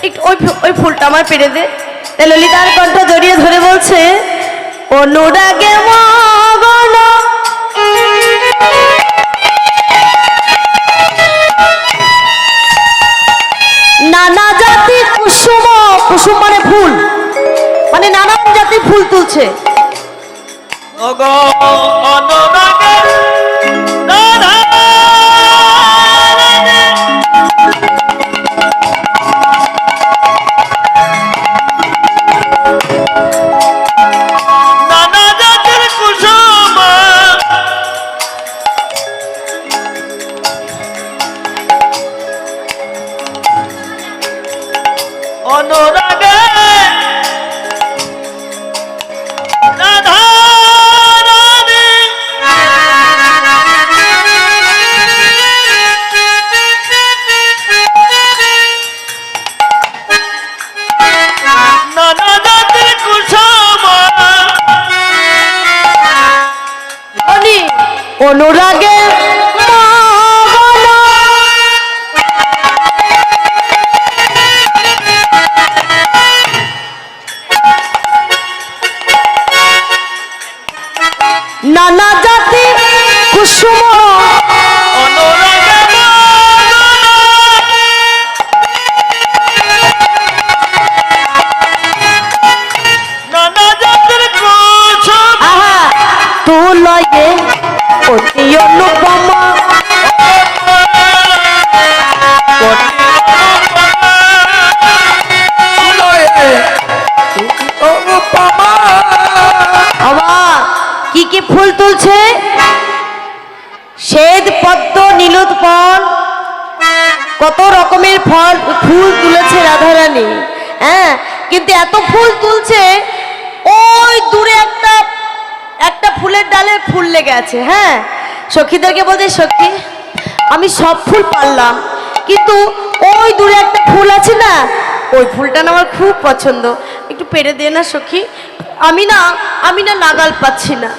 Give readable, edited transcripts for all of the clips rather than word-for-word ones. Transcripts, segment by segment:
একটু ওই ফুলটা আমার পেরে দে। ললিতার কণ্ঠ জড়িয়ে ধরে বলছে, অনুরাগে মগন নানা জাতি কুসুম, কুসুম মানে ফুল, মানে নানান জাতি ফুল তুলছে। অনুরাগে নানা জাতি কুসুম তুলয়ে অতি অনুপমা কি কি ফুল তুলছে? শ্বেত পদ্ম, নীলোৎপল, কত রকমের ফুল তুলেছে রাধারানী। হ্যাঁ, কিন্তু এত ফুল তুলছে, ওই দূরে একটা ফুলের ডালে ফুল লেগে আছে। হ্যাঁ, সখীদেরকে বলছে, সখী আমি সব ফুল পারলাম, কিন্তু ওই দূরে একটা ফুল আছে না, ওই ফুলটা না আমার খুব পছন্দ, একটু পেরে দে না সখী। আমি না নাগাল পাচ্ছি না,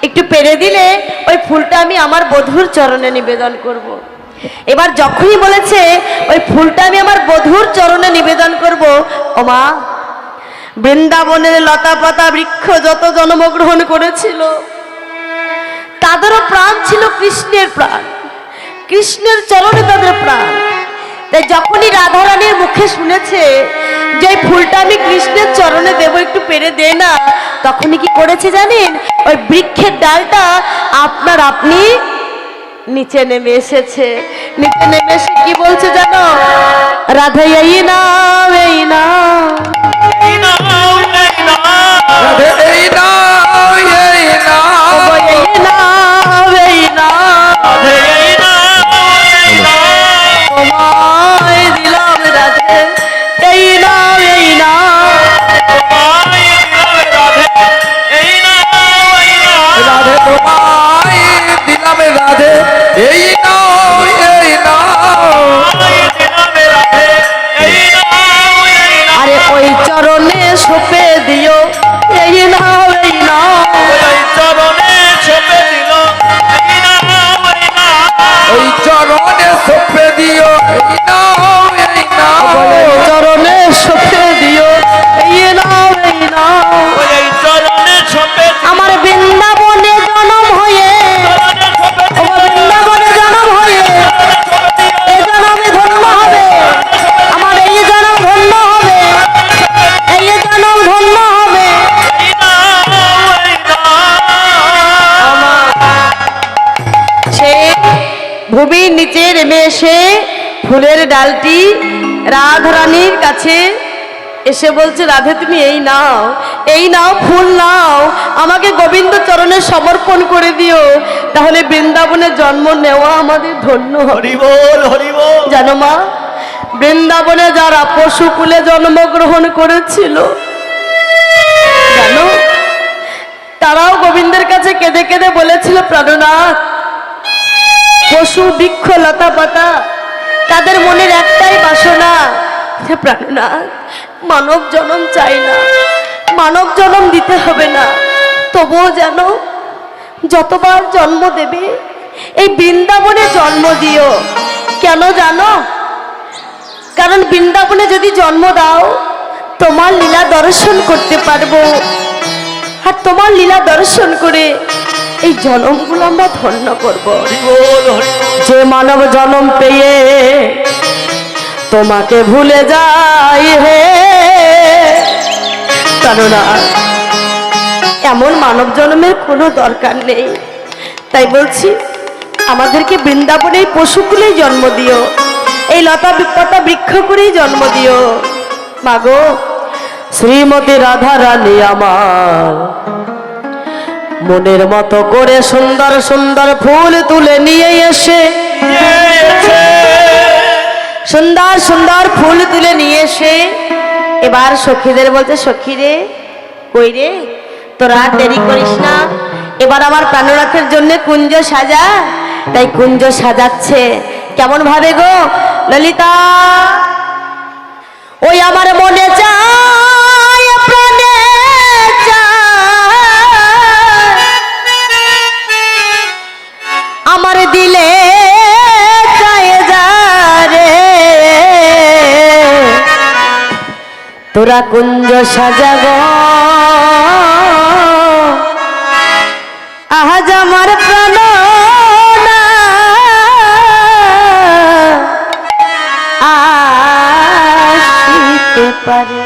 একটু পেরে দিলে ওই ফুলটা আমি আমার বধূর চরণে নিবেদন করব। এবার যখনই বলেছে ওই ফুলটা আমি আমার বধূর চরণে নিবেদন করব, ও মা, বৃন্দাবনের লতা পাতা বৃক্ষ যত জন্মগ্রহণ করেছিল তাদেরও প্রাণ ছিল কৃষ্ণের প্রাণ, কৃষ্ণের চরণে তাদের প্রাণ। তাই যখনই রাধারানীর মুখে শুনেছে যে ফুলটা আমি কৃষ্ণের চরণে দেব, একটু পেরে দে না, তখনই কি করেছে জানেন? ওই বৃক্ষের ডালটা আপনি নিচে নেমে এসেছে। নিচে নেমে এসে কি বলছে জানো? রাধা এই না এই না আরে ওই চরণে সপে দিও এই নাও এই নাও, চরণে সপে দিল এই নাও এই নাও, ওই চরণে সপে দিও এই নাও এই নাও, চরণে সপে দিও এই নাও এই নাও, ওই চরণে সপে আমার বৃন্দাবনে জন্ম হয়ে, বৃন্দাবনে জন্ম হয়ে এই জন্মে ধন্য হবে, আমার এই জন্ম ধন্য হবে, এই জন্ম ধন্য হবে। সে ভূমির নিচে নেমে এসে ফুলের ডালটি রাধারানীর কাছে এসে বলছে, রাধে তুমি এই নাও ফুল নাও, আমাকে গোবিন্দ চরণে সমর্পণ করে দিও, তাহলে বৃন্দাবনে জন্ম নেওয়া আমাদের ধন্য হবে। হরি বল হরি বল। জানো মা, বৃন্দাবনে যারা পশুকুলে জন্মগ্রহণ করেছিল জানো, তারাও গোবিন্দের কাছে কেঁদে কেঁদে বলেছিল, প্রাণনাথ, পশু বৃক্ষ লতা পাতা তাদের মনের একটাই বাসনা, প্রাণনাথ মানব জন্ম চাই না, মানব জন্ম দিতে হবে না, তবুও যেন যতবার জন্ম দেবে এই বৃন্দাবনে জন্ম দিও। কেন জানো? কারণ বৃন্দাবনে যদি জন্ম দাও তোমার লীলা দর্শন করতে পারবো, আর তোমার লীলা দর্শন করে এই জন্মগুলো আমরা ধন্য করব। হরি বল, হরি বল। যে মানব জন্ম পেয়ে তোমাকে ভুলে যাই হে, কেননা এমন মানব জন্মের কোনো দরকার নেই। তাই বলছি আমাদেরকে বৃন্দাবনে এই পশুকুলেই জন্ম দিও, এই লতা বিপতা বৃক্ষ করেই জন্ম দিও। মাগো শ্রীমতী রাধা রানী আমার মনের মতো করে সুন্দর সুন্দর ফুল তুলে নিয়ে এসে, সুন্দর সুন্দর ফুল তুলে নিয়ে এসে এবার সখীদের বলতে, সখী রে কই রে তোরা আর দেরি করিস না, এবার আমার প্রাণনাথের জন্য কুঞ্জ সাজা। তাই কুঞ্জ সাজাচ্ছে কেমন ভাবে গো ললিতা, ওই আমার মনে চায় প্রাণে চায়, আমার দিলে চায় যা রে, তোরা কুঞ্জ সাজাগ আজ আমার প্রাণ আসিতে পারে।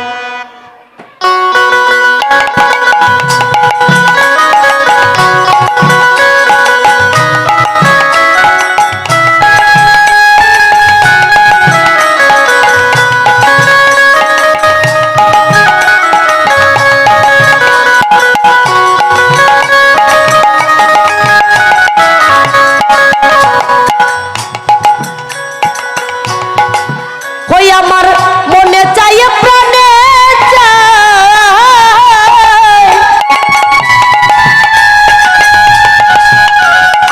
আমার মনে চাই প্রাণে চাই,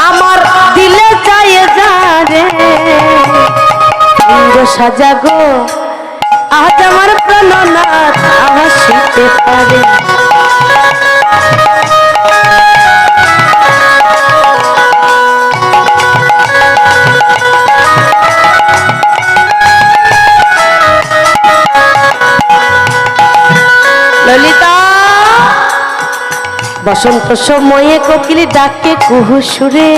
আমার দিলে চাই যারে কুঞ্জ সাজাগো আজ আমার প্রাণনাথ আসিতে পারে। ললিতা বসন্ত সময়ে কোকিল ডাকে কুহু সুরে,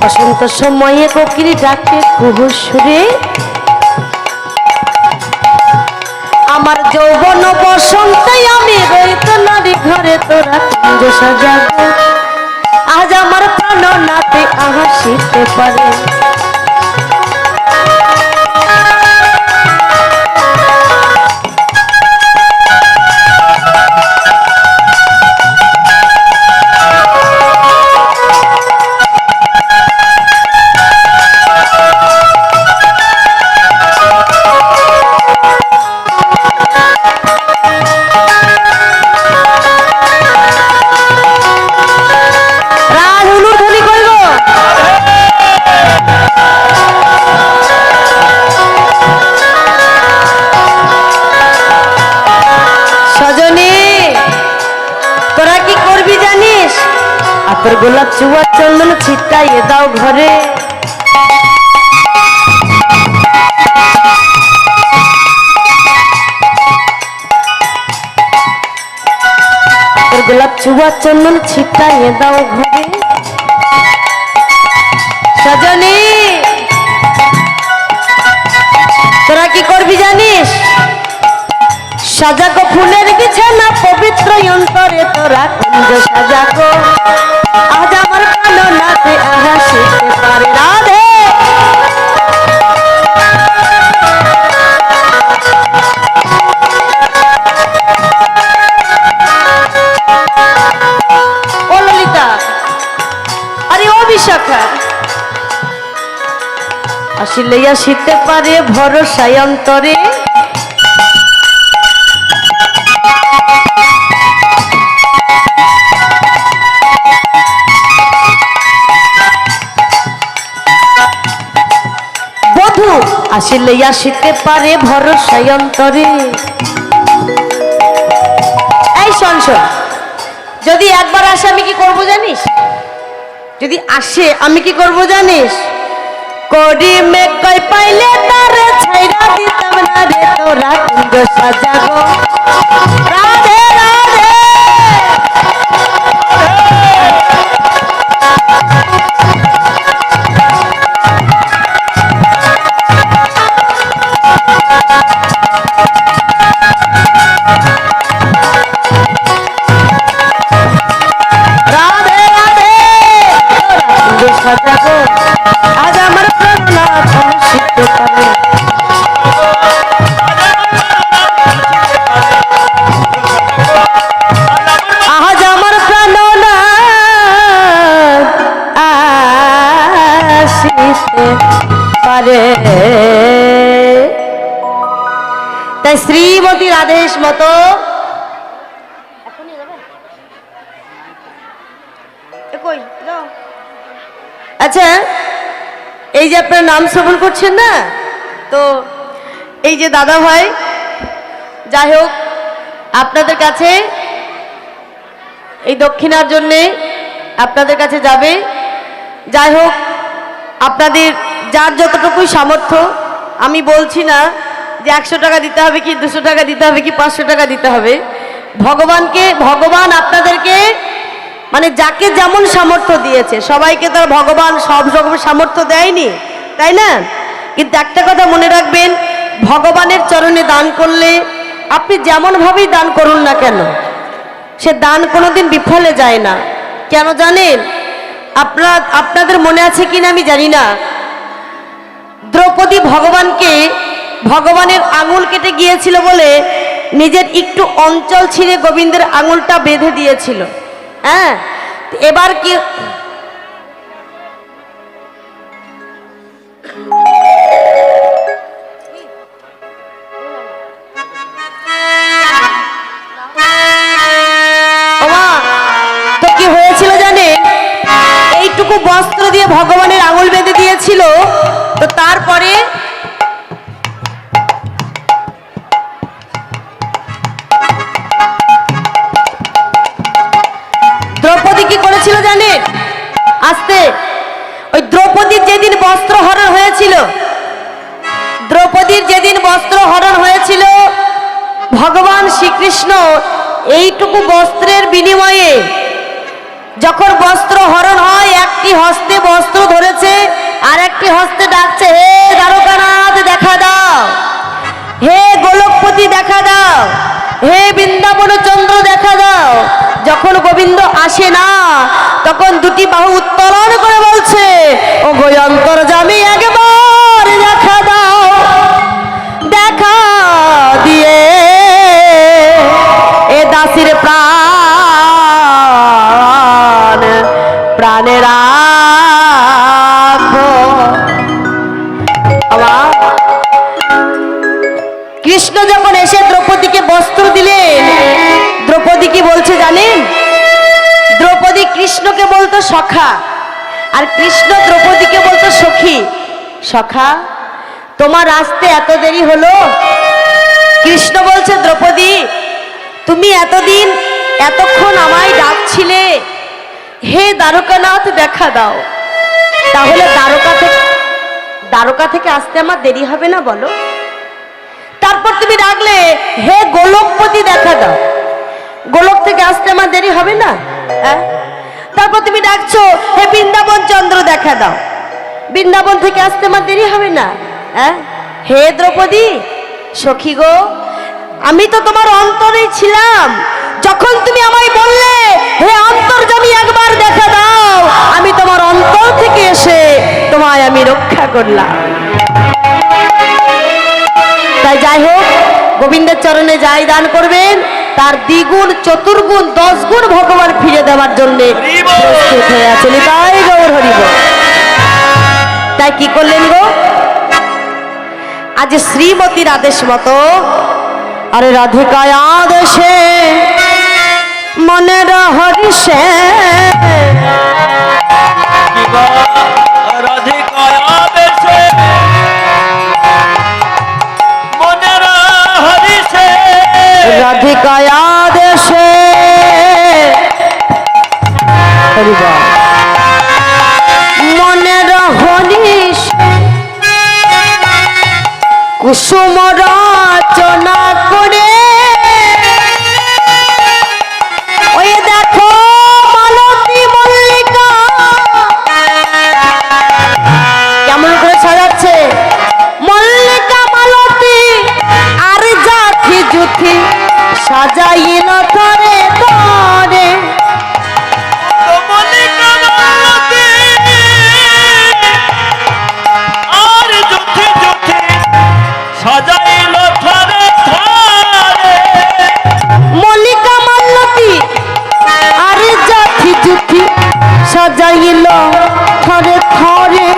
বসন্ত সময়ে কোকিল ডাকে কুহু সুরে, আমার যৌবন বসন্তে আমি রইত নারী ঘরে তোরা কুঞ্জ সাজাবো আজ আমার প্রাণনাথে আসিতে পারে। তোর গোলাপ চুয়া চন্দন ছিটাইয়ে দাও ঘরে, তোর গোলাপ চুয়া চন্দন ছিটাইয়ে দাও ঘরে। সজনী তোরা কি করবি জানিস, সাজাগো ফুলের বিছানা পবিত্র অন্তরে তোরা কুঞ্জ সাজাগো আজ আমার প্রাণনাথে আসিতে পারে। রাধে ও ললিতা, আরে ও বিশাখা, আসিলে আসিতে পারে ভরসায় অন্তরে, আসিলে আসিতে পারে ভরসায় অন্তরে, শোন, যদি একবার আসে আমি কি করব জানিস? যদি আসে আমি কি করব জানিস? করি মে কই পাইলে তারে ছাইরা দিতাম না রে তোরা কুঞ্জ সাজাগো। রাধে রাধে রাধে রাধে কুঞ্জ সাজাগো। আজ আমার প্রাণনাথ শিখতে পারে। আজ আমার প্রাণনাথ আসিতে পারে। তাই শ্রীমতীর আদেশ মতো আচ্ছা, এই যে আপনার নাম শ্রবণ করছেন না, তো এই যে দাদা ভাই, যাই হোক আপনাদের কাছে এই দক্ষিণার জন্যে আপনাদের কাছে যাবে। যাই হোক আপনাদের যার যতটুকুই সামর্থ্য, আমি বলছি না যে 100 টাকা দিতে হবে কি 200 টাকা দিতে হবে কি 500 টাকা দিতে হবে। ভগবান আপনাদেরকে মানে যাকে যেমন সামর্থ্য দিয়েছে, সবাইকে তো আর ভগবান সব রকমের সামর্থ্য দেয়নি, তাই না? কিন্তু একটা কথা মনে রাখবেন, ভগবানের চরণে দান করলে আপনি যেমনভাবেই দান করুন না কেন, সে দান কোনোদিন বিফলে যায় না। কেন জানেন? আপনাদের মনে আছে কিনা আমি জানি না, দ্রৌপদী ভগবানের আঙুল কেটে গিয়েছিল বলে নিজের একটু অঞ্চল ছিঁড়ে গোবিন্দের আঙুলটা বেঁধে দিয়েছিল। হ্যাঁ, এবার কি তো কি হয়েছিল জানেন? এইটুকু বস্ত্র দিয়ে ভগবানের আঙুল বেঁধে দিয়েছিল। তো তারপরে দ্রৌপদী কি করেছিল জানেন? আস্তে, ওই দ্রৌপদীর যেদিন বস্ত্র হরণ হয়েছিল, ভগবান শ্রীকৃষ্ণ এইটুকু বস্ত্রের বিনিময়ে যখন বস্ত্র হরণ হয়, একটি হস্তে বস্ত্র ধরেছে আর একটি হস্তে ডাকছে, হে দ্বারকানাথ দেখা দাও, হে গোলকপতি দেখা দাও, হে বৃন্দাবন চন্দ্র দেখা দাও। যখন গোবিন্দ আসে না, তখন দুটি বাহু উত্তোলন করে বলছে, ও গো অন্তর্যামী একবার দেখা দাও, দেখা দিয়ে এ দাসীর প্রাণে রাখো। কৃষ্ণ যখন এসে দ্রৌপদীকে বস্ত্র দিলেন, দ্রৌপদী কি বলছে জানেন? দ্রৌপদী কৃষ্ণকে বলতো সখা, আর কৃষ্ণ দ্রৌপদীকে বলতো সখী। সখা, তোমার আসতে এত দেরি হলো? কৃষ্ণ বলছে, দ্রৌপদী তুমি এতক্ষণ আমায় ডাকছিলে, হে দ্বারকানাথ দেখা দাও, তাহলে দ্বারকা থেকে আসতে আমার দেরি হবে না বলো? তারপর তুমি ডাকলে, হে গোলকপতি দেখা দাও, গোলক থেকে আসতে আমার দেরি হবে না? তারপর তুমি ডাকছো, হে বৃন্দাবন চন্দ্র দেখা দাও, বৃন্দাবন থেকে আসতে আমার দেরি হবে না? হে দ্রৌপদী সখী গো, আমি তো তোমার অন্তরেই ছিলাম। যখন তুমি আমায় বললে, হে অন্তর্যামী একবার দেখা দাও, আমি তোমার অন্তর থেকে এসে তোমায় আমি রক্ষা করলাম। তাই যাই হোক, গোবিন্দের চরণে যাই দান করবেন, তার দ্বিগুণ চতুর্গুণ 10 গুণ ভগবান ফিরে দেওয়ার জন্য প্রস্তুত হয়ে আছেন। তাই গৌর হরিব। তাই কি করলেন গো? আজ শ্রীমতীর আদেশ মতো, আরে রাধিকায় আদেশে মনের হরিষে, রাধিকায় আদেশে মনের হরিষে, রাধিকায় আদেশে কুসুম রচনা করে ওই দেখো মালতী মল্লিকা কেমন করে সাজাচ্ছে মল্লিকা মালতী আর জাথি জুথি সাজাইল ধরে ধরে মল্লিকা মালতী আর জাথি জুথি সাজাইল থরে থরে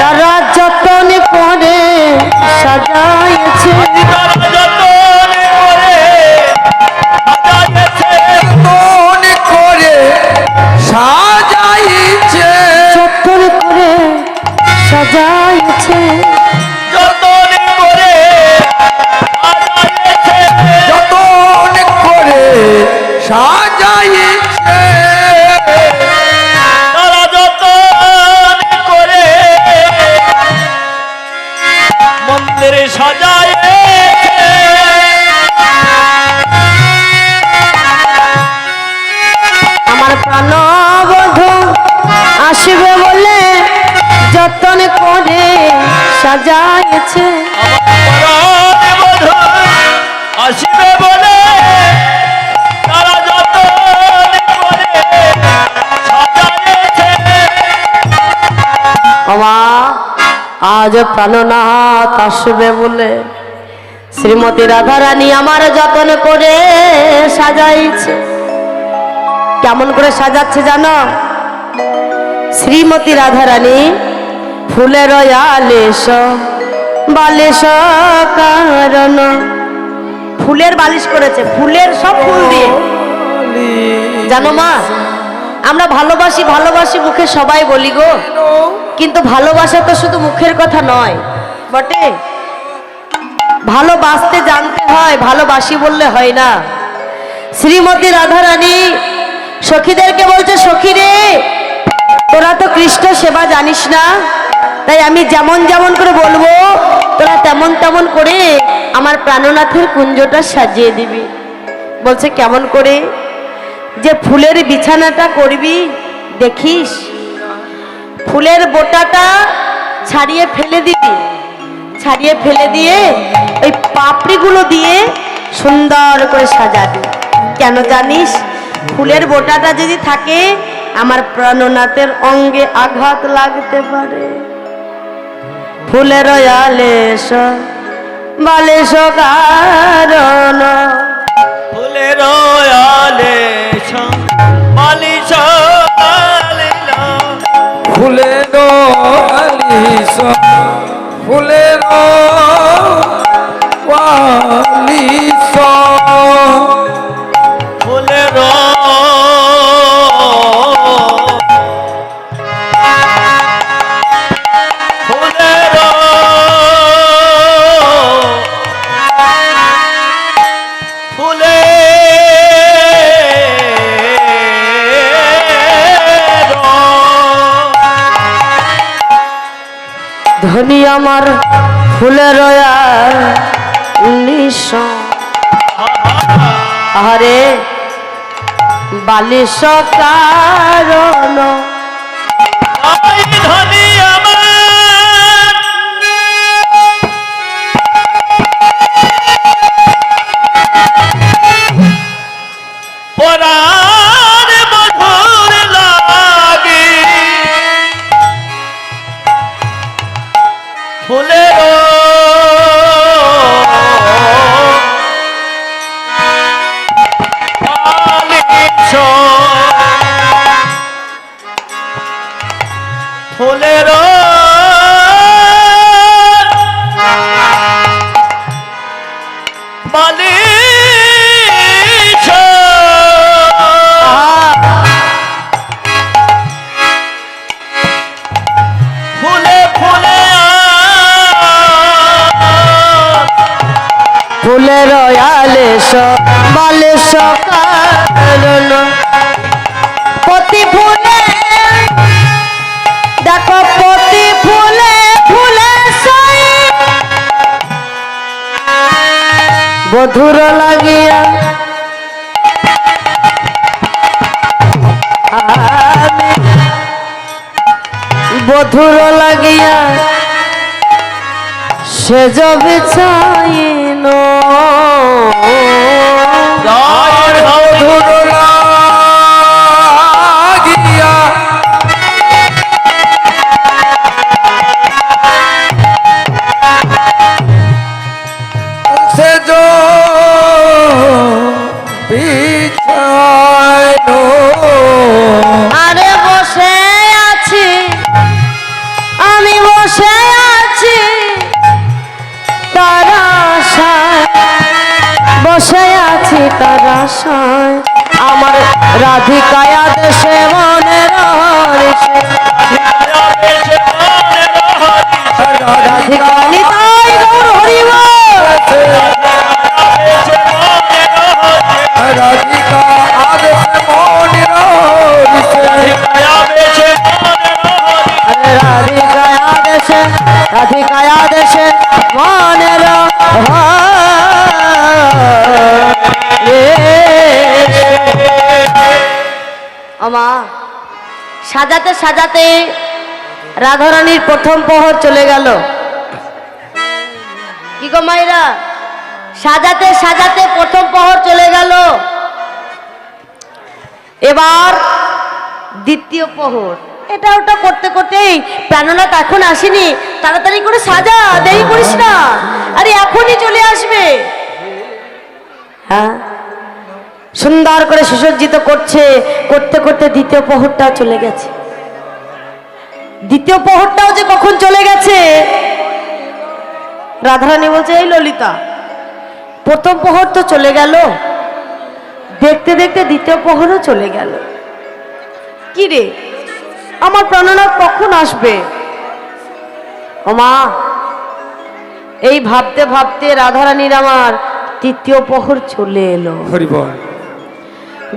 তারা যতন করে সাজাইছে যতন করে সাজাইছে সাজাইছে তারা যতন করে মন্দিরে সাজাইছে আমার প্রাণবধূ আসবে বলে যতন করে সাজাইছে আসবে বলে তারা যতন করে সাজাইছে আমা আজ প্রাণনাথ আসবে বলে শ্রীমতী রাধারানী আমার যতন করে সাজাইছে কেমন করে সাজাচ্ছে জানো শ্রীমতী রাধারানী ফুলের আলেশ বালিশ কারণ ফুলের বালিশ করেছে ফুলের সব ফুল দিয়ে জানো মা আমরা ভালোবাসি ভালোবাসি মুখে সবাই বলি গো কিন্তু ভালোবাসা তো শুধু মুখের কথা নয় বটে ভালোবাসতে জানতে হয় ভালোবাসি বললে হয় না শ্রীমতী রাধারানী সখীদেরকে বলছে সখী রে তোরা তো কৃষ্ণ সেবা জানিস না তাই আমি যেমন যেমন করে বলবো তোরা তেমন তেমন করে আমার প্রাণনাথের কুঞ্জটা সাজিয়ে দিবি বলছে কেমন করে যে ফুলের বিছানাটা করবি দেখিস ফুলের বোটাটা ছাড়িয়ে ফেলে দিবি ছাড়িয়ে ফেলে দিয়ে ওই পাপড়িগুলো দিয়ে সুন্দর করে সাজাবি কেন জানিস ফুলের বোটাটা যদি থাকে আমার প্রাণনাথের অঙ্গে আঘাত লাগতে পারে ফুলের আলেশ বালিশ কারণ ফুলের আলেশ বালিশ ফুলের আলিশ ফুলের আলিশ ফুলের ধনী আমার ফুলের আলিশ আরে বালিশ কারণ ধনী আমার পরাণ মধুর লাগে ফুলের আলিশ ফুলের বালিশ ফুলে ফুলে ফুলের আলেশ বালে সকাল প্রতি ফুলে দেখো প্রতি ফুলে ফুলে সাই বধুর লাগিয়া আমি বধুর লাগিয়া সে যাবে চাইন মধুর লাগিয়া সে যো বিছানো আরে বসে আছি আমি বসে আছি তার আশায় বসে আছি তার আশায় আমার রাধিকায়া দেশে মনের হরিষে রাধিকা নিতাই গৌর হরিব রাধিকা আদেশ মনির রাধিকায়া দেশে রাধিকায়া দেশে মনের আমা সাজাতে সাজাতে রাধারানীর প্রথম প্রহর চলে গেল। কি গো মাইরা, সাজাতে সাজাতে প্রথম প্রহর চলে গেল। এবার দ্বিতীয় প্রহর, এটা ওটা করতে করতেই প্রাণনাথ এখন আসেনি, তাড়াতাড়ি করে সাজা, দেরি করিস না, আরে এখনই চলে আসবে। হ্যাঁ, সুন্দর করে সুসজ্জিত করছে, করতে করতে দ্বিতীয় প্রহরটাও চলে গেছে। দ্বিতীয় প্রহরটাও যে কখন চলে গেছে, রাধারানী বলছে এই ললিতা, প্রথম প্রহর তো চলে গেল, দেখতে দেখতে দ্বিতীয় প্রহরও চলে গেল, কি রে আমার প্রাণনাথ কখন আসবে? ও মা, এই ভাবতে ভাবতে রাধারানীর আমার তৃতীয় প্রহর চলে এলো। হরিবল।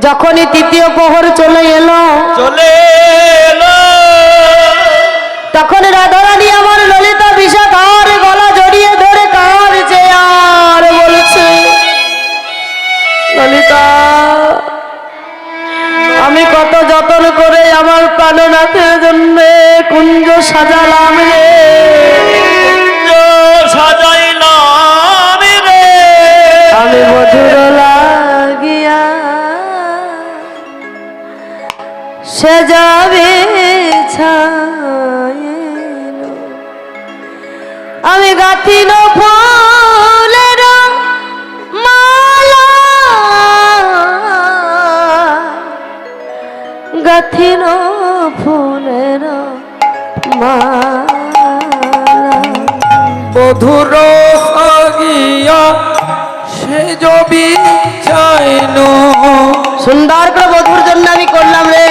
যখনই তৃতীয় প্রহর চলে এলো তখন রাধারানী আমার ললিতা বিষাকার গলা জড়িয়ে ধরে কাঁদছে আর বলছে, ললিতা আমি কত যত্ন করে আমার প্রাণনাথের জন্য কুঞ্জ সাজালাম রে, সাজাইলাম রে, আমি মধুর লাগিয়া সে যাবে ছাইল, আমি গাঁথিল ফুলের মালা, গাঁথিল ফুলের মালা, বধুর আগিয়া সে জবি চাইনো। সুন্দর করে বধুর জন্য আমি করলাম রে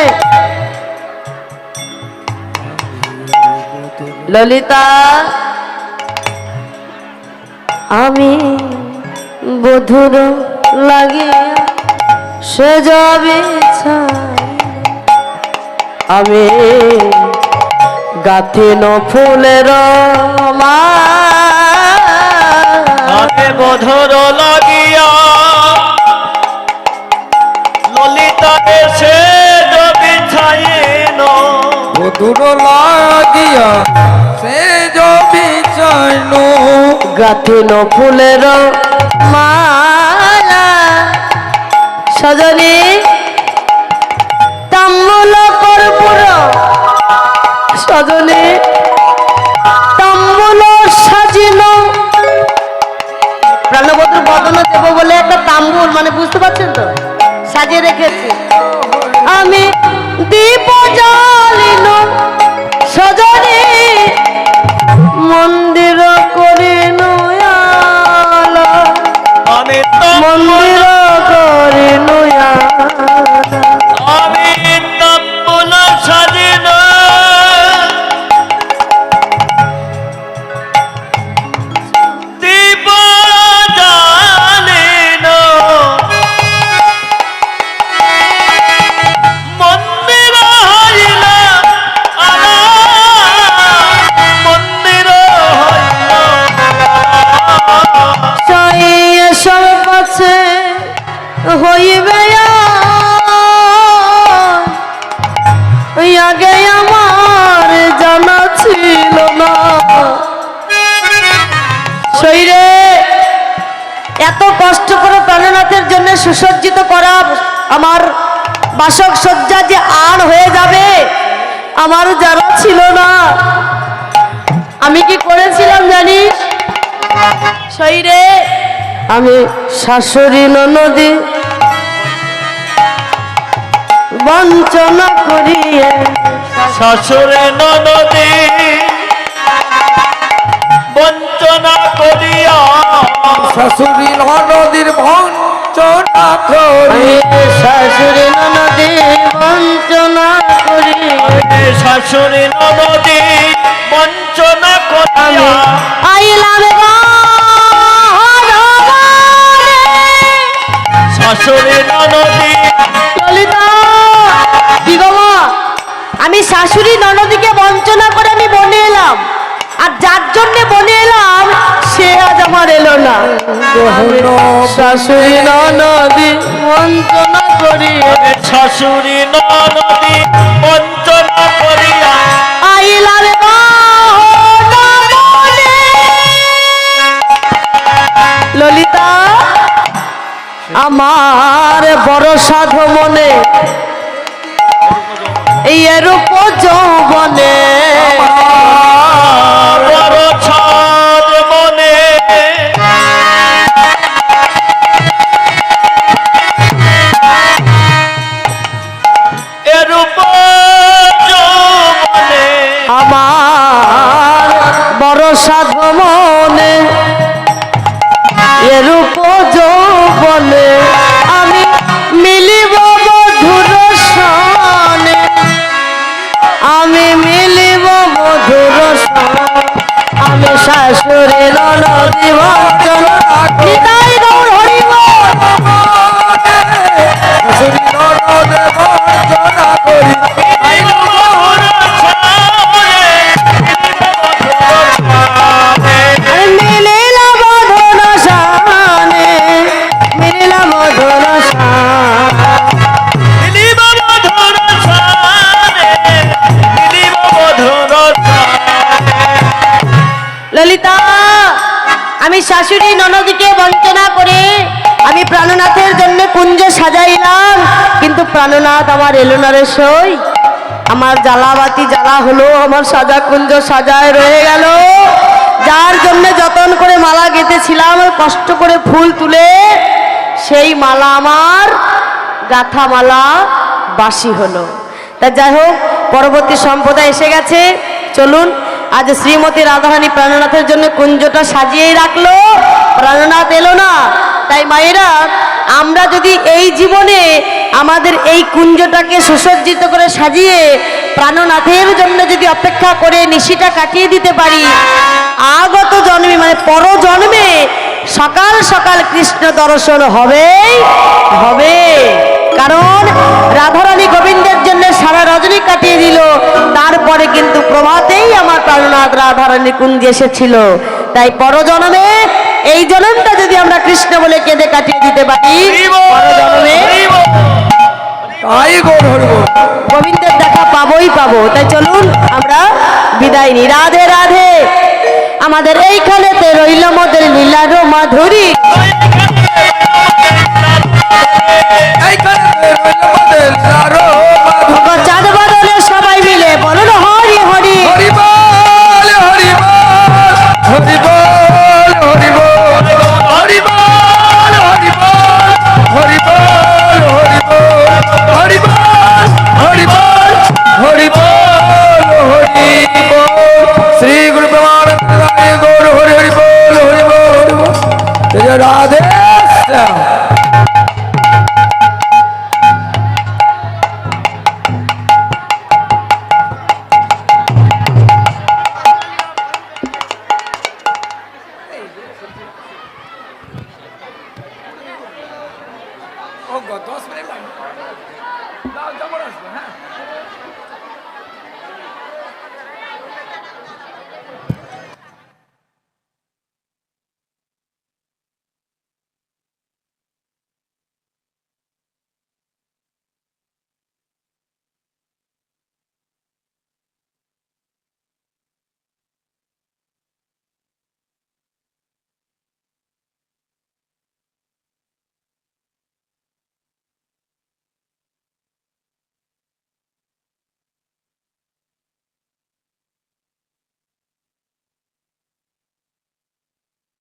ললিতা, আমি বধুর লাগিয়া সে যাবে আমি গাঁথিন ফুলের মালা, বধুর লাগিয়া ললিতা এসে জবি ছাইনো। বধুর লাগিয়া সে জবি চাইনো। গাঁথিন ফুলের মালা, সজনী তাম্বুল কর্পূর, সজনী তাম্বুল সাজিল, প্রাণবধূর বদন দেব বলে একটা তাম্বুল, মানে বুঝতে পারছেন তো, সাজিয়ে রেখেছি। আমি দীপ জ্বালিল সজনী মন্দির করিল আলো, আমি মন্দির করিল আমি তাম্বুল সাজিল, দীপ জ্বালিল ওই আগে আমার জানা ছিল না। শরীরে এত কষ্ট করে প্রাণনাথের জন্য সুসজ্জিত করা আমার বাসক সজ্জা যে আর হয়ে যাবে আমার জানা ছিল না। আমি কি করেছিলাম জানিস? শরীরে আমি শাশুড়ি ননদী বঞ্চনা করিয়ে শাশুড়ি ননদী বঞ্চনা করিয়া শাশুড়ি ননদীর বঞ্চনা করি শাশুড়ি ননদী বঞ্চনা করি শাশুড়ি ননদী বঞ্চনা করিয়া আইলাম শাশুড়ি ননদী ললিতা কি গো মা? আমি শাশুড়ি ননদীকে বঞ্চনা করে আমি বনে এলাম, আর যার জন্য বনে এলাম সে আজ আমার এলো না। শাশুড়ি ননদী বঞ্চনা করি শাশুড়ি ননদী বঞ্চনা করিয়া আইলাম ললিতা আমার বড় সাধু মনে এই রূপ যৌবনে বড় ছাদ মনে এরূপ যৌবনে আমার বড় সাধু মনে এরূপ যৌবনে আমি মিলিব মধুর সনে, আমি মিলিব মধুর সনে, আমি শাশুড়ি ননদী বঞ্চনা নিতাই গৌর হরি বল। শাশুড়ি ননদে বঞ্চনা করি মিলিল মধুর সনে, মিলিল মধুর সনে। মিলিব মধুর সানে মিলিব মধুর সানে ললিতা আমি শাশুড়ি ননদীকে বঞ্চনা করে আমি প্রাণনাথের জন্য কুঞ্জ সাজাইলাম, কিন্তু প্রাণনাথ আমার এলো না রে সই। আমার জ্বালাবাতি জ্বালা হলো, আমার সাজা কুঞ্জ সাজায় রয়ে গেল। যার জন্য যতন করে মালা গেঁথেছিলাম কষ্ট করে ফুল তুলে, সেই মালা আমার গাথা মালা বাসি হলো। তা যাই হোক, পরবর্তী সম্প্রদায় এসে গেছে। চলুন, আজ শ্রীমতী রাধারানী প্রাণনাথের জন্য কুঞ্জটা সাজিয়েই রাখলো, প্রাণনাথ এলো না। তাই মায়েরা, আমরা যদি এই জীবনে আমাদের এই কুঞ্জটাকে সুসজ্জিত করে সাজিয়ে প্রাণনাথের জন্য যদি অপেক্ষা করে নিশিটা কাটিয়ে দিতে পারি, আগত জন্মে মানে পর জন্মে সকাল সকাল কৃষ্ণ দর্শন হবেই হবে। কারণ রাধারানী গোবিন্দের জন্য সারা রজনী কাটিয়ে দিল, তারপরে কিন্তু প্রভাতেই আমার প্রাণনাথ রাধারানী কুঞ্জে এসেছিল। তাই পরজন্মে এই জন্মটা যদি আমরা কৃষ্ণ বলে কেঁদে কাটিয়ে দিতে পারি, পরজন্মে তাই গৌর হরি বল। গোবিন্দের দেখা পাবোই পাবো। তাই চলুন আমরা বিদায় নিই। রাধে রাধে। আমাদের এইখানেতে রইল মোদের লীলার মাধুরী। এইখানে রইল মোদের লীলার